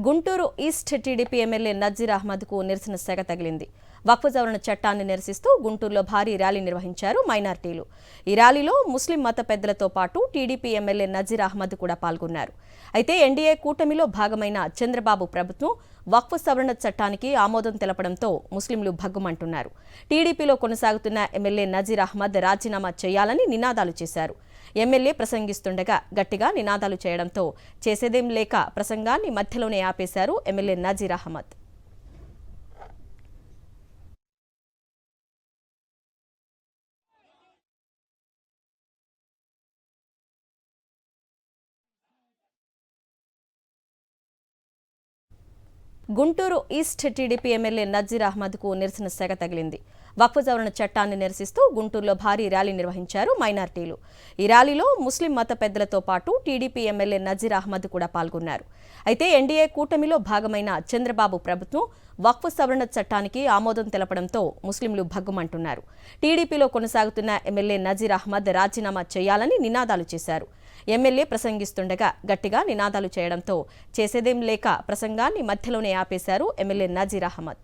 Guntur east TDP MLA Nazeer అహ్మద్కు నిరసన సెగ తగిలింది. వక్ఫ్ సవరణ చట్టాన్ని నిరసిస్తూ గుంటూరులో భారీ ర్యాలీ నిర్వహించారు మైనార్టీలు. ఈ ర్యాలీలో ముస్లిం మత పెద్దలతో పాటు టీడీపీ ఎమ్మెల్యే నజీర్ అహ్మద్ కూడా పాల్గొన్నారు. అయితే ఎన్డీఏ కూటమిలో భాగమైన చంద్రబాబు ప్రభుత్వం వక్ఫ్ సవరణ చట్టానికి ఆమోదం తెలపడంతో ముస్లింలు భగ్గుమంటున్నారు. టీడీపీలో కొనసాగుతున్న ఎమ్మెల్యే నజీర్ అహ్మద్ రాజీనామా చేయాలని నినాదాలు చేశారు. ఎమ్మెల్యే ప్రసంగిస్తుండగా గట్టిగా నినాదాలు చేయడంతో చేసేదేం లేక ప్రసంగాన్ని మధ్యలోనే ఆపేశారు MLA Nazeer Ahmed. Guntur east TDP MLA Nazeer అహ్మద్కు నిరసన సెగ తగిలింది. వక్ఫ్ సవరణ చట్టాన్ని నిరసిస్తూ గుంటూరులో భారీ ర్యాలీ నిర్వహించారు మైనార్టీలు. ఈ ర్యాలీలో ముస్లిం మత పెద్దలతో పాటు టీడీపీ ఎమ్మెల్యే నజీర్ అహ్మద్ కూడా పాల్గొన్నారు. అయితే ఎన్డీఏ కూటమిలో భాగమైన చంద్రబాబు ప్రభుత్వం వక్ఫ్ సవరణ చట్టానికి ఆమోదం తెలపడంతో ముస్లింలు భగ్గుమంటున్నారు. టీడీపీలో కొనసాగుతున్న ఎమ్మెల్యే నజీర్ అహ్మద్ రాజీనామా చేయాలని నినాదాలు చేశారు. ఎమ్మెల్యే ప్రసంగిస్తుండగా గట్టిగా నినాదాలు చేయడంతో చేసేదేం లేక ప్రసంగాన్ని మధ్యలోనే ఆపేశారు ఎమ్మెల్యే నజీర్ అహ్మద్.